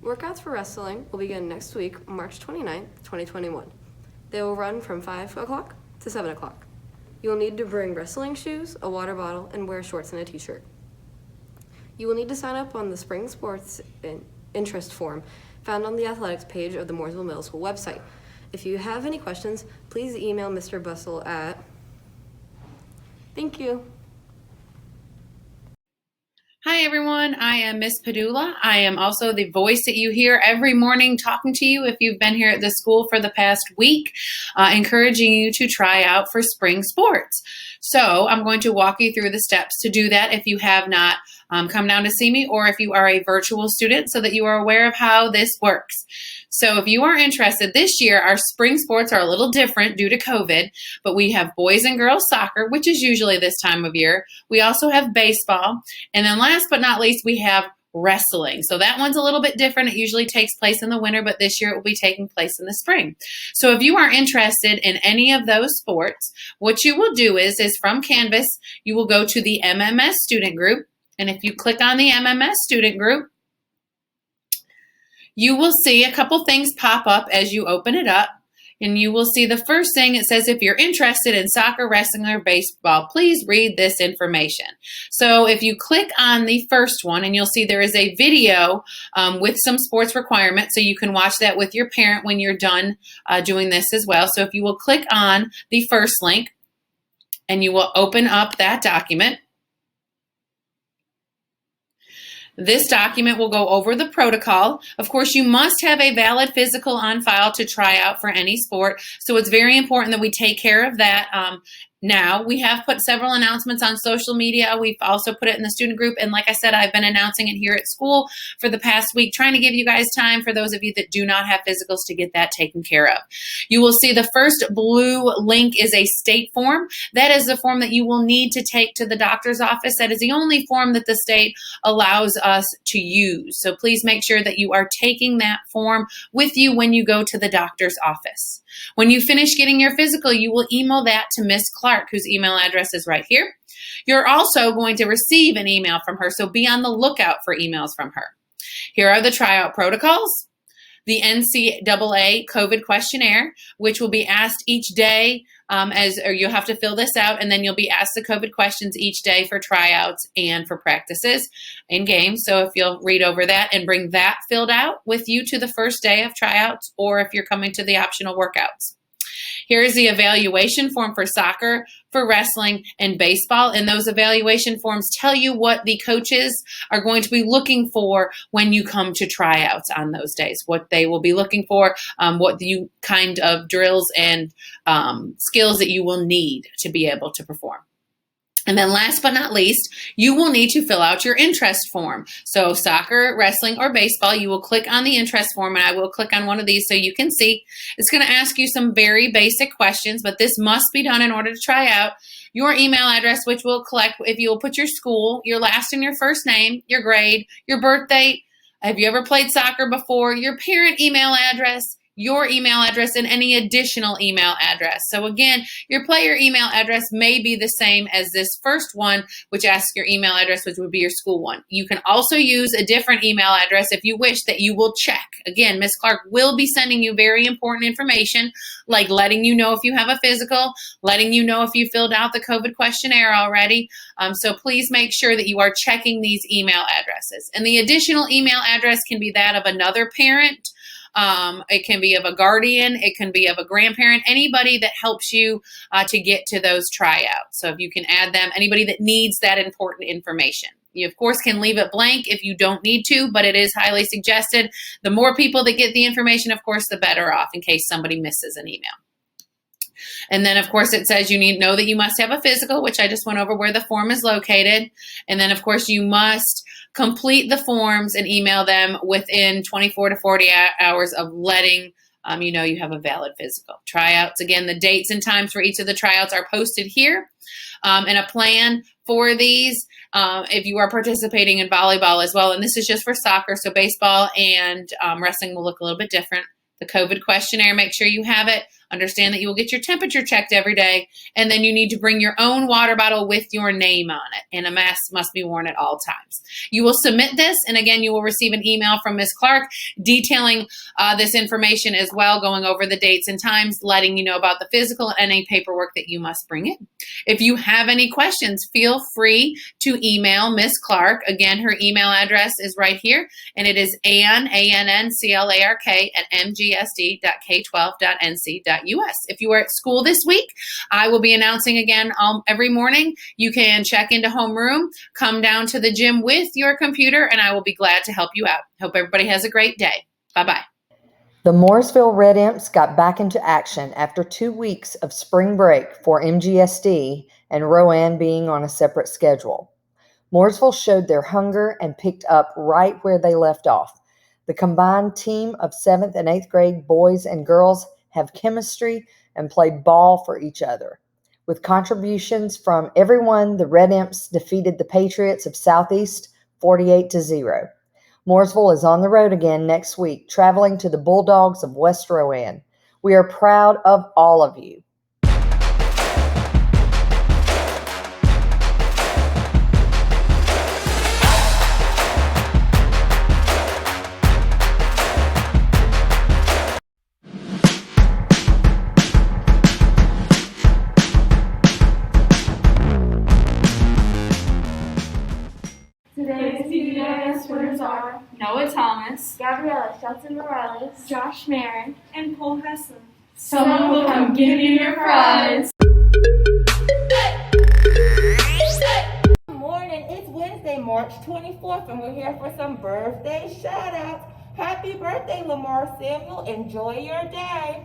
Workouts for wrestling will begin next week, March 29th, 2021. They will run from 5 o'clock to 7 o'clock. You will need to bring wrestling shoes, a water bottle, and wear shorts and a t-shirt. You will need to sign up on the Spring Sports Interest Form found on the athletics page of the Mooresville Middle School website. If you have any questions, please email Mr. Bussell at... Thank you. Hi everyone, I am Miss Padula. I am also the voice that you hear every morning talking to you if you've been here at the school for the past week, encouraging you to try out for spring sports. So I'm going to walk you through the steps to do that if you have not come down to see me, or if you are a virtual student, so that you are aware of how this works. So if you are interested, this year our spring sports are a little different due to COVID, but we have boys and girls soccer, which is usually this time of year. We also have baseball, and then last but not least, we have wrestling. So that one's a little bit different. It usually takes place in the winter, but this year it will be taking place in the spring. So if you are interested in any of those sports, what you will do is from Canvas, you will go to the MMS student group. And if you click on the MMS student group, you will see a couple things pop up as you open it up. And you will see the first thing, it says, if you're interested in soccer, wrestling, or baseball, please read this information. So if you click on the first one, and you'll see there is a video with some sports requirements, so you can watch that with your parent when you're done doing this as well. So if you will click on the first link, and you will open up that document. This document will go over the protocol. Of course, you must have a valid physical on file to try out for any sport. So it's very important that we take care of that. Now, we have put several announcements on social media. We've also put it in the student group. And like I said, I've been announcing it here at school for the past week, trying to give you guys time, for those of you that do not have physicals, to get that taken care of. You will see the first blue link is a state form. That is the form that you will need to take to the doctor's office. That is the only form that the state allows us to use. So please make sure that you are taking that form with you when you go to the doctor's office. When you finish getting your physical, you will email that to Miss Clark, whose email address is right here. You're also going to receive an email from her, so be on the lookout for emails from her. Here are the tryout protocols. The NCAA COVID questionnaire, which will be asked each day, or you'll have to fill this out, and then you'll be asked the COVID questions each day for tryouts and for practices in games. So if you'll read over that and bring that filled out with you to the first day of tryouts, or if you're coming to the optional workouts. Here is the evaluation form for soccer, for wrestling, and baseball. And those evaluation forms tell you what the coaches are going to be looking for when you come to tryouts on those days, what they will be looking for, what the kind of drills and skills that you will need to be able to perform. And then last but not least, you will need to fill out your interest form. So soccer, wrestling, or baseball, you will click on the interest form, and I will click on one of these so you can see. It's going to ask you some very basic questions, but this must be done in order to try out. Your email address, which will collect if you will put your school, your last and your first name, your grade, your birth date, have you ever played soccer before, your parent email address, your email address, and any additional email address. So again, your player email address may be the same as this first one, which asks your email address, which would be your school one. You can also use a different email address if you wish, that you will check. Again, Ms. Clark will be sending you very important information, like letting you know if you have a physical, letting you know if you filled out the COVID questionnaire already. So please make sure that you are checking these email addresses. And the additional email address can be that of another parent. It can be of a guardian, it can be of a grandparent, anybody that helps you to get to those tryouts. So if you can add them, anybody that needs that important information. You, of course, can leave it blank if you don't need to, but it is highly suggested. The more people that get the information, of course, the better off, in case somebody misses an email. And then, of course, it says you need to know that you must have a physical, which I just went over where the form is located. And then, of course, you must complete the forms and email them within 24 to 40 hours of letting you know you have a valid physical. Tryouts, again, the dates and times for each of the tryouts are posted here. And a plan for these if you are participating in volleyball as well. And this is just for soccer, so baseball and wrestling will look a little bit different. The COVID questionnaire, make sure you have it. Understand that you will get your temperature checked every day, and then you need to bring your own water bottle with your name on it, and a mask must be worn at all times. You will submit this, and again, you will receive an email from Ms. Clark detailing this information as well, going over the dates and times, letting you know about the physical and any paperwork that you must bring in. If you have any questions, feel free to email Ms. Clark. Again, her email address is right here, and it is annclark@mgsd.k12.nc.us. If you are at school this week, I will be announcing again every morning. You can check into homeroom, come down to the gym with your computer, and I will be glad to help you out. Hope everybody has a great day. Bye-bye. The Mooresville Red Imps got back into action after 2 weeks of spring break for MGSD and Rowan being on a separate schedule. Mooresville showed their hunger and picked up right where they left off. The combined team of 7th and 8th grade boys and girls have chemistry and play ball for each other. With contributions from everyone, the Red Imps defeated the Patriots of Southeast 48-0. Mooresville is on the road again next week, traveling to the Bulldogs of West Rowan. We are proud of all of you. Today's CBS winners are Noah Thomas, Gabriella Shelton Morales, Josh Marin, and Cole Hessler. someone will come give you your prize. Good morning. It's Wednesday, March 24th, and we're here for some birthday shout-outs. Happy birthday, Lamar Samuel. Enjoy your day.